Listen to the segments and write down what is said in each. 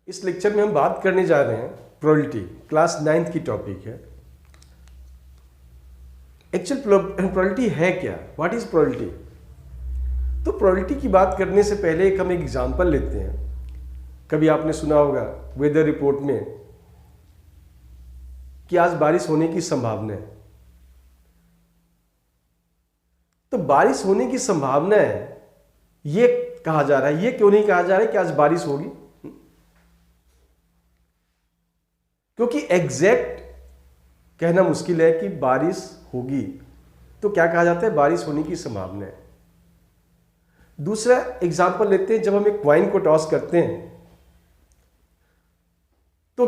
इस लेक्चर में हम बात करने जा रहे हैं प्रोबेबिलिटी, क्लास 9th की टॉपिक है। एक्चुअल प्रोबेबिलिटी है क्या, व्हाट इज प्रोबेबिलिटी? तो प्रोबेबिलिटी की बात करने से पहले हम एक एग्जांपल लेते हैं। कभी आपने सुना होगा वेदर रिपोर्ट में कि आज बारिश होने की संभावना है। तो बारिश होने की संभावना है ये कहा जा रहा है, ये क्यों नहीं कहा जा रहा है कि आज बारिश होगी? क्योंकि एग्जैक्ट कहना मुश्किल है कि बारिश होगी, तो क्या कहा जाता है? बारिश होने की संभावना है। दूसरा एग्जांपल लेते हैं, जब हम एक कॉइन को टॉस करते हैं तो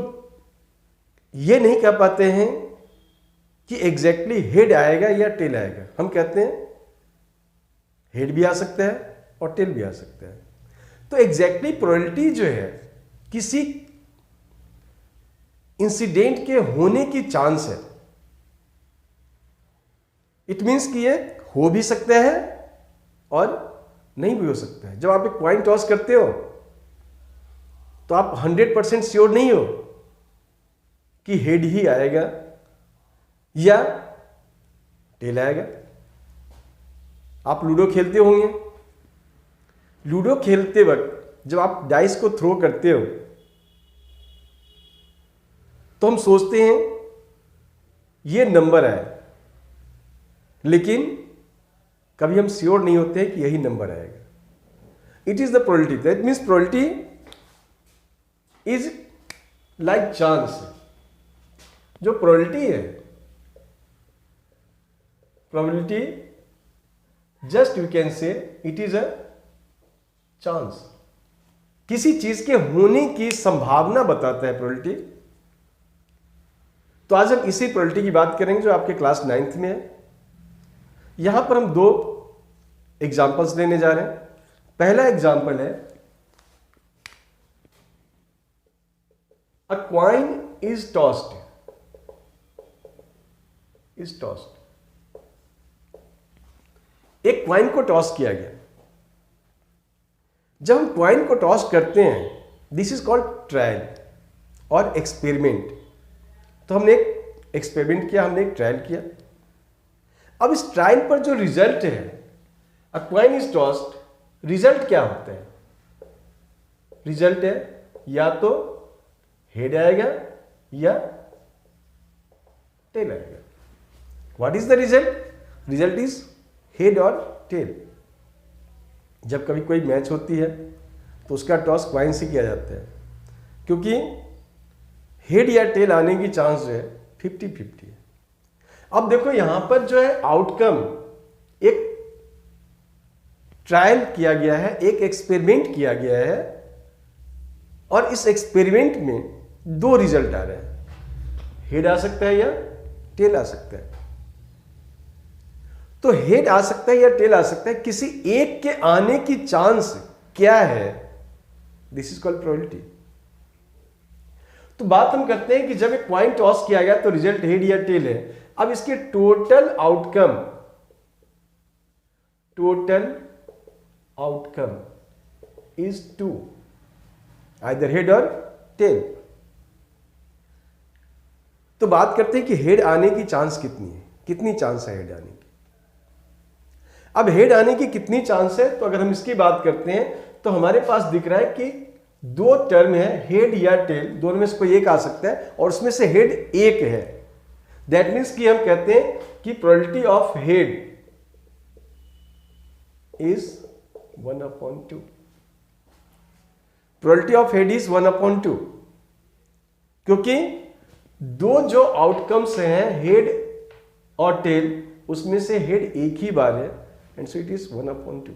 ये नहीं कह पाते हैं कि एग्जैक्टली हेड आएगा या टेल आएगा। हम कहते हैं हेड भी आ सकता है और टेल भी आ सकता है। तो एग्जैक्टली प्रोबेबिलिटी जो है किसी इंसिडेंट के होने की चांस है। इट मीन्स कि ये हो भी सकता है और नहीं भी हो सकता है। जब आप एक कॉइन टॉस करते हो तो आप 100% श्योर नहीं हो कि हेड ही आएगा या टेल आएगा। आप लूडो खेलते होंगे। लूडो खेलते वक्त जब आप डाइस को थ्रो करते हो तो हम सोचते हैं ये नंबर आए, लेकिन कभी हम श्योर नहीं होते हैं कि यही नंबर आएगा। It is the probability. That means probability is like chance. जो प्रोबेबिलिटी है, probability just you can say it is a chance. किसी चीज के होने की संभावना बताता है प्रोबेबिलिटी। तो आज हम इसी प्रोबेबिलिटी की बात करेंगे जो आपके क्लास 9th में है। यहां पर हम दो एग्जाम्पल्स लेने जा रहे हैं। पहला एग्जाम्पल है अ कॉइन इज टॉस्ड। एक कॉइन को टॉस किया गया। जब हम कॉइन को टॉस करते हैं, दिस इज कॉल्ड ट्रायल और एक्सपेरिमेंट। तो हमने एक एक्सपेरिमेंट किया, हमने एक ट्रायल किया। अब इस ट्रायल पर जो रिजल्ट है, अ कॉइन इज टॉस्ड, रिजल्ट क्या होता है? रिजल्ट है या तो हेड आएगा या टेल आएगा। What is the result? Result is head और टेल। जब कभी कोई मैच होती है तो उसका टॉस कॉइन से किया जाता है, क्योंकि हेड या टेल आने की चांस जो है 50-50 है। अब देखो यहां पर जो है आउटकम, एक ट्रायल किया गया है, एक एक्सपेरिमेंट किया गया है, और इस एक्सपेरिमेंट में दो रिजल्ट आ रहे हैं। हेड आ सकता है या टेल आ सकता है। तो हेड आ सकता है या टेल आ सकता है, किसी एक के आने की चांस क्या है? This is called probability. तो बात हम करते हैं कि जब एक कॉइन टॉस किया गया तो रिजल्ट हेड या टेल है। अब इसके total outcome is 2, either head और टेल। तो बात करते हैं कि हेड आने की चांस कितनी है, कितनी चांस है हेड आने की। अब हेड आने की कितनी चांस है, तो अगर हम इसकी बात करते हैं तो हमारे पास दिख रहा है कि दो टर्म है, हेड या टेल, दोनों में से कोई एक आ सकता है, और उसमें से हेड एक है। दैट मीन्स कि हम कहते हैं कि probability of head is 1/2। Probability of head is 1/2, क्योंकि दो जो आउटकम्स हैं हेड और टेल, उसमें से हेड एक ही बार है, एंड सो इट इज 1/2।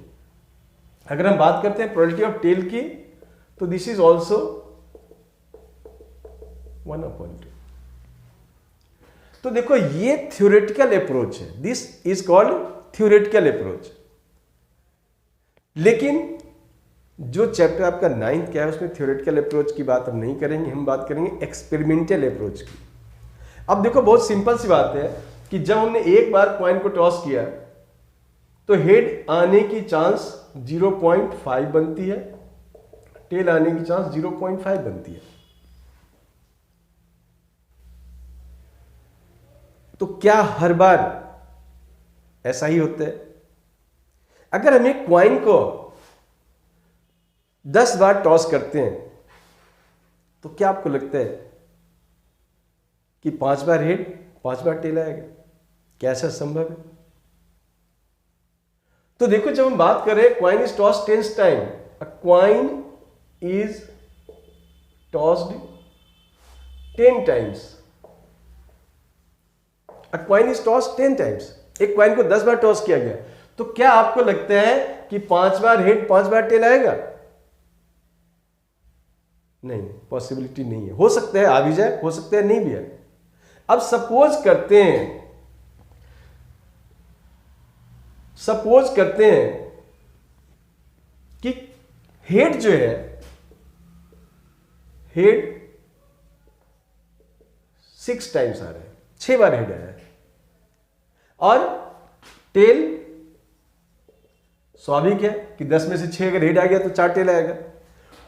अगर हम बात करते हैं प्रोबेबिलिटी ऑफ टेल की, तो दिस इज ऑल्सो 1/2। तो देखो ये थ्योरेटिकल अप्रोच है, this is called theoretical approach. लेकिन जो चैप्टर आपका 9th क्या है, उसमें थ्योरेटिकल अप्रोच की बात हम नहीं करेंगे, हम बात करेंगे एक्सपेरिमेंटल अप्रोच की। अब देखो बहुत सिंपल सी बात है कि जब हमने एक बार कॉइन को टॉस किया तो हेड आने की चांस 0.5 बनती है, टेल आने की चांस 0.5 बनती है। तो क्या हर बार ऐसा ही होता है? अगर हम एक क्वाइन को 10 बार टॉस करते हैं तो क्या आपको लगता है कि 5 बार हेड 5 बार टेल आएगा? कैसा संभव है? तो देखो, जब हम बात कर रहे हैं coin is tossed 10 time, a coin is tossed 10 times, a coin is tossed 10 times. एक क्वाइन को 10 बार टॉस किया गया, तो क्या आपको लगता है कि 5 बार हेड 5 बार टेल आएगा? नहीं, पॉसिबिलिटी नहीं है। हो सकता है आ भी जाए, हो सकता है नहीं भी आए। अब सपोज करते हैं कि हेड जो है, हेड 6 टाइम्स आ रहा है, 6 बार हेड आया है, और टेल स्वाभाविक है कि 10 में से 6 अगर हेड आ गया तो 4 टेल आएगा।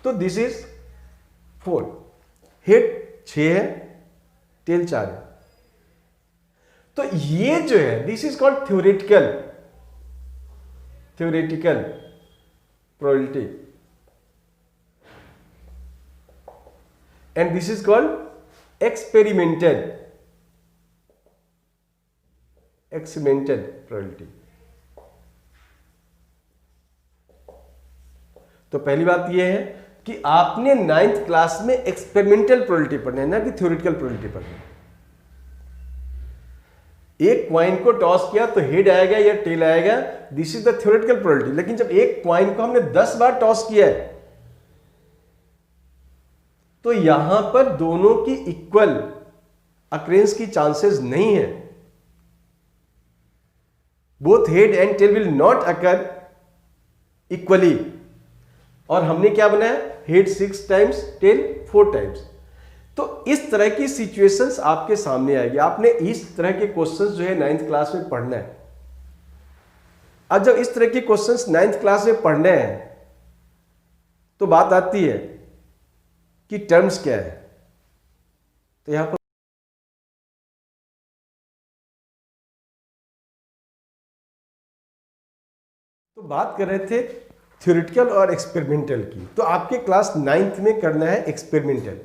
तो दिस इज 4, हेड 6 है, टेल 4 है। तो ये जो है, this is called theoretical probability, and this is called experimental probability. तो पहली बात यह है कि आपने 9th क्लास में एक्सपेरिमेंटल प्रोबेबिलिटी पढ़ना है, ना कि थ्योरेटिकल प्रोबेबिलिटी पढ़ना है। एक क्वाइन को टॉस किया तो हेड आएगा या टेल आएगा, this is the theoretical probability. लेकिन जब एक क्वाइन को हमने 10 बार टॉस किया है तो यहां पर दोनों की इक्वल अक्रेंस की चांसेस नहीं है। Both head and tail will not occur equally. और हमने क्या बनाया? Head 6 times, tail 4 times. तो इस तरह की सिचुएशंस आपके सामने आएगी। आपने इस तरह के क्वेश्चंस जो है 9th क्लास में पढ़ना है। अब जब इस तरह के क्वेश्चंस 9th क्लास में पढ़ने हैं तो बात आती है कि टर्म्स क्या है। तो यहां पर तो बात कर रहे थे थ्योरेटिकल और एक्सपेरिमेंटल की। तो आपके क्लास 9th में करना है एक्सपेरिमेंटल।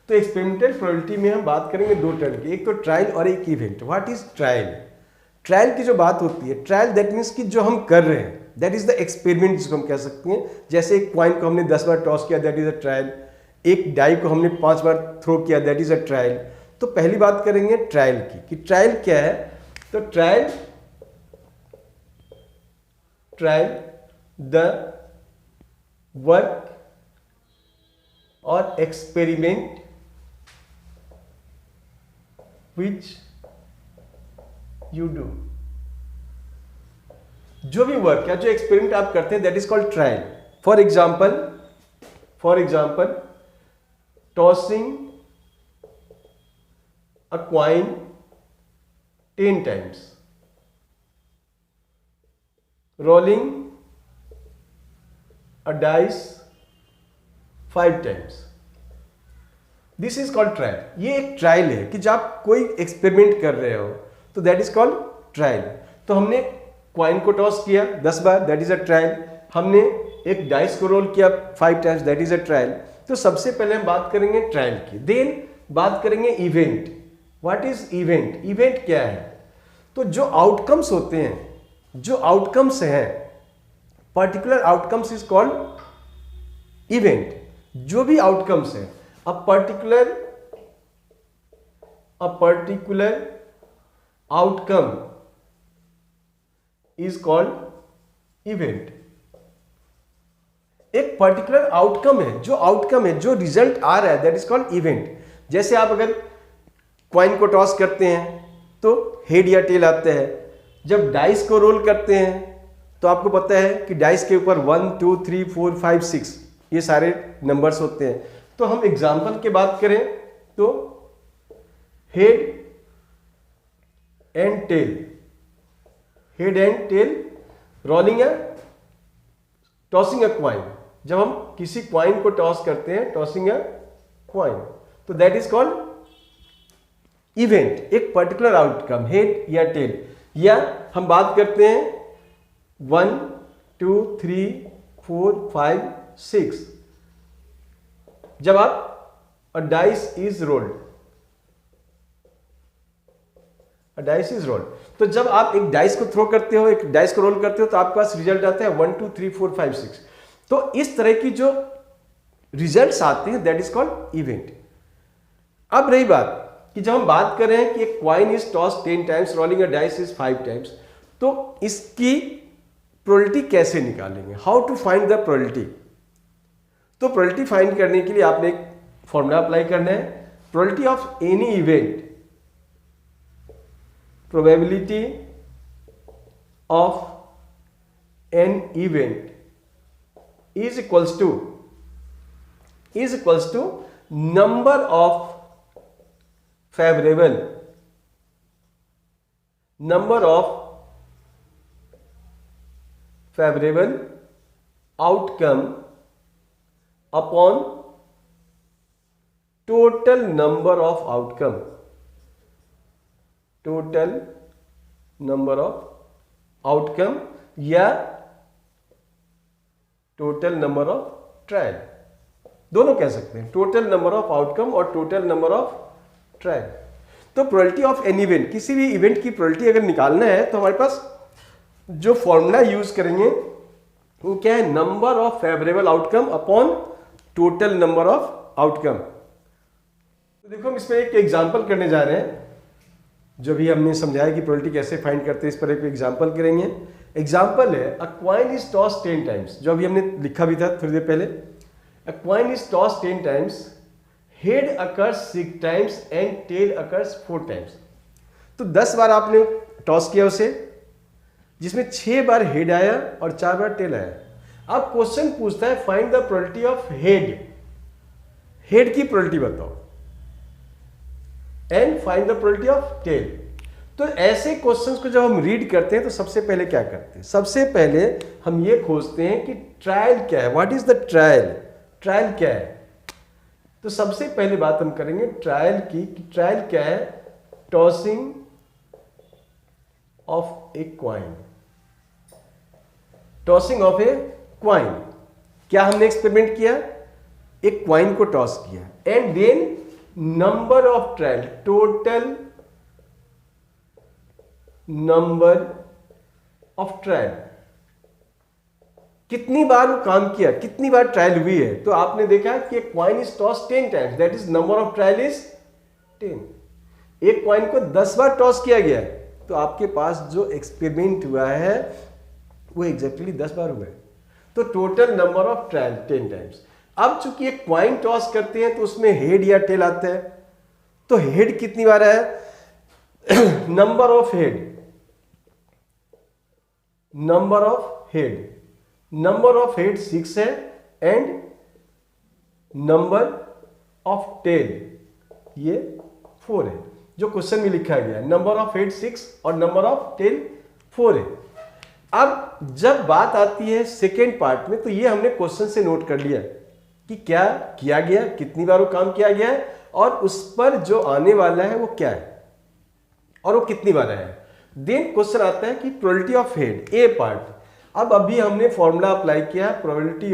तो एक्सपेरिमेंटल प्रोबेबिलिटी में हम बात करेंगे 2 टर्म की, एक तो ट्रायल और एक event. What is trial? Trial की जो बात होती है, ट्रायल दैट मीन्स कि जो हम कर रहे हैं, दैट इज द एक्सपेरिमेंट जिसको हम कह सकते हैं। जैसे एक क्वाइन को हमने 10 बार टॉस किया, दैट इज अ ट्रायल। एक डाई को हमने 5 बार थ्रो किया, दैट इज अ ट्रायल। तो पहली बात करेंगे ट्रायल की कि ट्रायल क्या है। तो ट्रायल द वर्क और एक्सपेरिमेंट which you do, जो भी वर्क या जो एक्सपेरिमेंट आप करते हैं that is called trial. For example tossing a coin 10 times, rolling a dice 5 times, this is called trial. ये एक ट्रायल है कि जब आप कोई एक्सपेरिमेंट कर रहे हो तो दैट इज कॉल्ड ट्रायल। तो हमने क्वाइन को टॉस किया 10 बार, दैट इज अ ट्रायल। हमने एक डाइस को रोल किया 5 times, that is a trial. तो सबसे पहले हम बात करेंगे ट्रायल की, देन बात करेंगे event. What is event? Event क्या है? तो जो आउटकम्स होते हैं, जो आउटकम्स हैं, particular outcomes is called event. जो भी आउटकम्स है, a particular outcome is called event। एक पर्टिकुलर आउटकम है, जो रिजल्ट आ रहा है, दैट इज कॉल्ड इवेंट। जैसे आप अगर क्वाइन को टॉस करते हैं तो हेड या टेल आता है। जब डाइस को रोल करते हैं तो आपको पता है कि डाइस के ऊपर 1 2 3 4 5 6 ये सारे नंबर्स होते हैं। तो हम एग्जाम्पल की बात करें तो head and tail rolling tossing a coin, जब हम किसी क्वाइन को टॉस करते हैं, टॉसिंग अ क्वाइन, तो दैट इज कॉल्ड इवेंट, एक पर्टिकुलर आउटकम, हेड या टेल। या हम बात करते हैं 1 2 3 4 5 6, जब आप अ dice is rolled, dice is rolled, तो जब आप एक डाइस को थ्रो करते हो, एक डाइस को रोल करते हो, तो आपके पास रिजल्ट आता है 1 2 3 4 5 6। तो इस तरह की जो रिजल्ट्स आते हैं दैट इज कॉल्ड इवेंट। अब रही बात कि जब हम बात कर रहे हैं कि एक coin is toss 10 times, rolling a dice is 5 times, तो इसकी प्रोबेबिलिटी कैसे निकालेंगे, how to find the probability. तो प्रोबेबिलिटी फाइंड करने के लिए आपने एक फॉर्मूला अप्लाई करना है, probability of any event, probability of an event is equals to number of favorable outcome upon total number of outcome, total number of outcome या total number of trial, दोनों कह सकते हैं, टोटल नंबर ऑफ आउटकम और total number of trial. तो probability of any event, किसी भी event की प्रोबेबिलिटी अगर निकालना है तो हमारे पास जो फॉर्मूला यूज करेंगे वो क्या है, number of favourable outcome upon total number of outcome. तो देखो हम इसमें एक एग्जांपल करने जा रहे हैं, जो भी हमने समझाया कि प्रोबेबिलिटी कैसे फाइंड करते हैं, इस पर एक एग्जांपल करेंगे। एग्जांपल है a coin is toss 10 times, जो अभी हमने लिखा भी था थोड़ी देर पहले। A coin is toss 10 times, head occurs 6 times and tail occurs 4 times. तो 10 बार आपने टॉस किया उसे, जिसमें 6 बार हेड आया और 4 बार टेल आया। अब क्वेश्चन पूछता है find the probability of head, head की प्रोबेबिलिटी बताओ, and find the probability of tail. तो ऐसे क्वेश्चंस को जब हम रीड करते हैं तो सबसे पहले क्या करते हैं, सबसे पहले हम ये खोजते हैं कि ट्रायल क्या है, what is the trial, trial क्या है। तो सबसे पहले बात हम करेंगे ट्रायल की, कि ट्रायल क्या है, tossing of a coin, tossing of a coin. क्या हमने एक्सपेरिमेंट किया, एक क्वाइन को टॉस किया, and then number of trial, total number of trial, कितनी बार वो काम किया, कितनी बार ट्रायल हुई है। तो आपने देखा कि एक coin is toss 10 times, that is number of trial is 10। एक क्वाइन को 10 बार टॉस किया गया है, तो आपके पास जो एक्सपेरिमेंट हुआ है वो एग्जैक्टली 10 बार हुआ है। तो total number of trial 10 times. अब चूंकि एक क्वाइन टॉस करते हैं तो उसमें हेड या टेल आता है, तो हेड कितनी बार है, number of head, number of head, number of head 6 है, एंड नंबर ऑफ टेल ये 4 है, जो क्वेश्चन में लिखा गया है। नंबर ऑफ हेड 6 और नंबर ऑफ टेल 4 है। अब जब बात आती है सेकेंड पार्ट में, तो ये हमने क्वेश्चन से नोट कर लिया कि क्या किया गया, कितनी बार वो काम किया गया है, और उस पर जो आने वाला है वो क्या है, और वो कितनी बार आया है। देन क्वेश्चन आता है कि probability of head, A part. अब अभी हमने फॉर्मूला अप्लाई किया, प्रोबेबिलिटी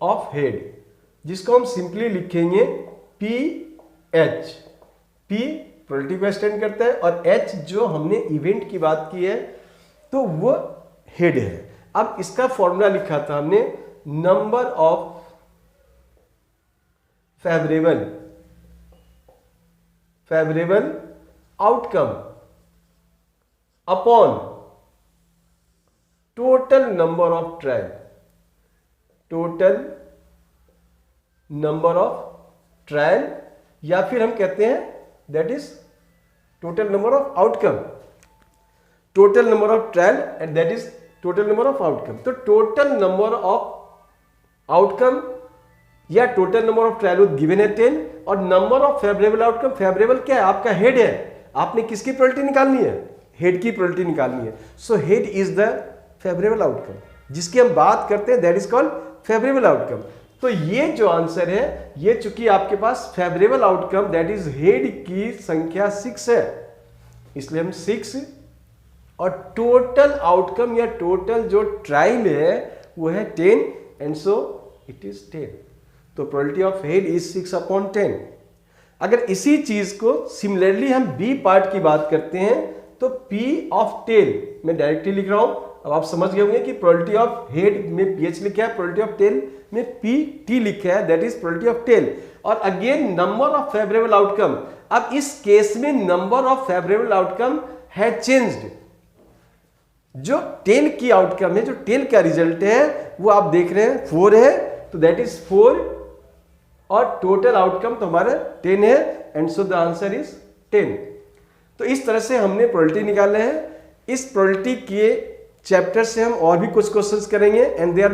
ऑफ हेड, जिसको हम सिंपली लिखेंगे पी एच। पी प्रोबेबिलिटी को स्टैंड करता है, और एच जो हमने इवेंट की बात की है तो वो हेड है। अब इसका फॉर्मूला लिखा था हमने, number of favourable outcome upon total number of trial, total number of trial, या फिर हम कहते हैं that is total number of outcome, total number of trial and that is total number of outcome. तो total number of outcome या total number of trial given है 10, और number of favourable outcome, favourable क्या है, आपका head है, आपने किसकी प्रोबेबिलिटी निकालनी है, हेड की प्रोबेबिलिटी निकालनी है। So head is the favourable outcome, जिसकी हम बात करते हैं that is called favourable outcome. तो ये जो आंसर है, ये चूंकि आपके पास favourable outcome that is head की संख्या 6 है, इसलिए हम 6, और टोटल आउटकम या टोटल जो ट्रायल है वो है 10 एंड सो इट इज 10। तो प्रोबेबिलिटी ऑफ हेड इज 6/10। अगर इसी चीज को सिमिलरली हम बी पार्ट की बात करते हैं तो P ऑफ टेल, मैं डायरेक्टली लिख रहा हूं, अब आप समझ गए होंगे कि प्रोबेबिलिटी ऑफ हेड में PH लिखा है, प्रोबेबिलिटी ऑफ टेल में PT लिखा है, that is probability of tail. और again number of favourable outcome, अब इस केस में नंबर ऑफ फेवरेबल आउटकम है चेंज्ड। जो टेल की आउटकम है, जो टेल का रिजल्ट है वो आप देख रहे हैं 4 है, तो दैट इज 4, और टोटल आउटकम तो हमारा 10 है and so the answer is 10। तो इस तरह से हमने प्रोबेबिलिटी निकाले हैं। इस प्रोबेबिलिटी के चैप्टर से हम और भी कुछ क्वेश्चंस करेंगे एंड दे आर